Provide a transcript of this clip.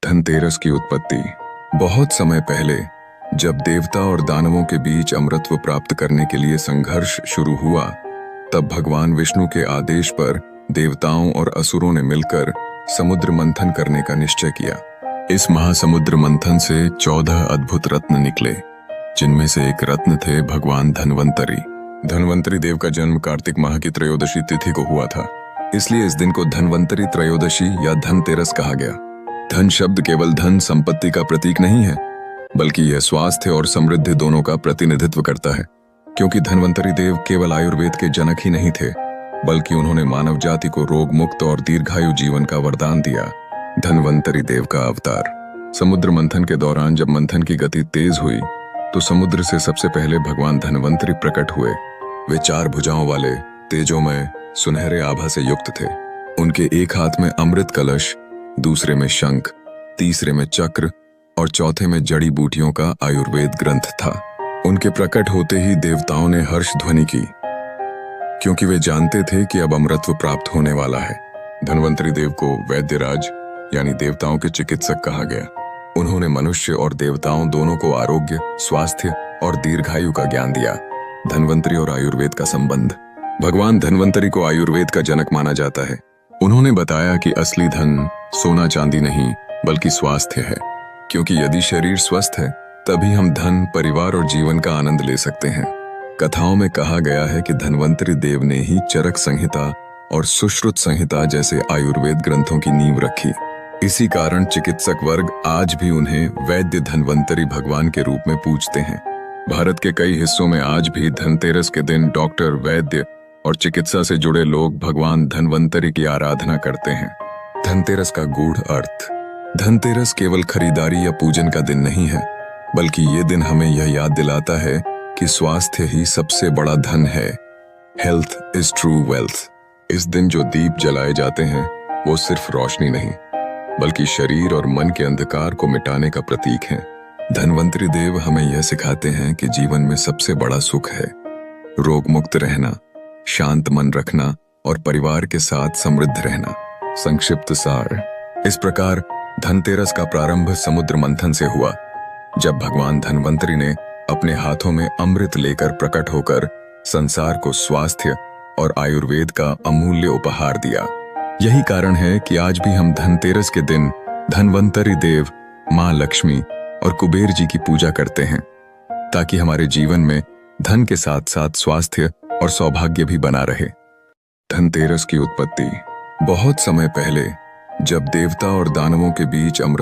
धनतेरस की उत्पत्ति बहुत समय पहले, जब देवता और दानवों के बीच अमरत्व प्राप्त करने के लिए संघर्ष शुरू हुआ, तब भगवान विष्णु के आदेश पर देवताओं और असुरों ने मिलकर समुद्र मंथन करने का निश्चय किया। इस महासमुद्र मंथन से 14 अद्भुत रत्न निकले, जिनमें से एक रत्न थे भगवान धन्वंतरी। धन्वंतरी देव का जन्म कार्तिक माह की त्रयोदशी तिथि को हुआ था, इसलिए इस दिन को धन्वंतरी त्रयोदशी या धनतेरस कहा गया। धन शब्द केवल धन संपत्ति का प्रतीक नहीं है, बल्कि यह स्वास्थ्य और समृद्धि दोनों का प्रतिनिधित्व करता है। क्योंकि धन्वंतरी देव केवल आयुर्वेद के जनक ही नहीं थे, बल्कि उन्होंने मानव जाति को रोग मुक्त और दीर्घायु जीवन का वरदान दिया। धन्वंतरी देव का अवतार। समुद्र मंथन के दौरान जब मंथन की गति तेज हुई, तो समुद्र से सबसे पहले भगवान धन्वंतरी प्रकट हुए। वे 4 भुजाओं वाले, तेजोमय, सुनहरे आभा से युक्त थे। उनके एक हाथ में अमृत कलश, दूसरे में शंख, तीसरे में चक्र और चौथे में जड़ी बूटियों का आयुर्वेद ग्रंथ था। उनके प्रकट होते ही देवताओं ने हर्ष ध्वनि की, क्योंकि वे जानते थे कि अब अमरत्व प्राप्त होने वाला है। धन्वंतरी देव को वैद्यराज यानी देवताओं के चिकित्सक कहा गया। उन्होंने मनुष्य और देवताओं दोनों को आरोग्य, स्वास्थ्य और दीर्घायु का ज्ञान दिया। धन्वंतरी और आयुर्वेद का संबंध। भगवान धन्वंतरी को आयुर्वेद का जनक माना जाता है। उन्होंने बताया कि असली धन सोना चांदी नहीं, बल्कि स्वास्थ्य है, क्योंकि यदि शरीर स्वस्थ है, तभी हम धन, परिवार और जीवन का आनंद ले सकते हैं। कथाओं में कहा गया है कि धन्वंतरी देव ने ही चरक संहिता और सुश्रुत संहिता जैसे आयुर्वेद ग्रंथों की नींव रखी। इसी कारण चिकित्सक वर्ग आज भी उन्हें वैद्य धन्वंतरी भगवान के रूप में पूजते हैं। भारत के कई हिस्सों में आज भी धनतेरस के दिन डॉक्टर, वैद्य और चिकित्सा से जुड़े लोग भगवान धन्वंतरी की आराधना करते हैं। धनतेरस का गूढ़ अर्थ। धनतेरस केवल खरीदारी या पूजन का दिन नहीं है, बल्कि ये दिन हमें यह याद दिलाता है कि स्वास्थ्य ही सबसे बड़ा धन है। Health is true wealth. इस दिन जो दीप जलाए जाते हैं, वो सिर्फ रोशनी नहीं, बल्कि शरीर और मन के अंधकार को मिटाने का प्रतीक है। धन्वंतरी देव हमें यह सिखाते हैं कि जीवन में सबसे बड़ा सुख है रोग मुक्त रहना, शांत मन रखना और परिवार के साथ समृद्ध रहना। संक्षिप्त सार। इस प्रकार धनतेरस का प्रारंभ समुद्र मंथन से हुआ, जब भगवान धन्वंतरी ने अपने हाथों में अमृत लेकर प्रकट होकर संसार को स्वास्थ्य और आयुर्वेद का अमूल्य उपहार दिया। यही कारण है कि आज भी हम धनतेरस के दिन धन्वंतरी देव, मां लक्ष्मी और कुबेर जी की पूजा करते हैं, ताकि हमारे जीवन में धन के साथ साथ स्वास्थ्य और सौभाग्य भी बना रहे। धनतेरस की उत्पत्ति बहुत समय पहले, जब देवता और दानवों के बीच अमृत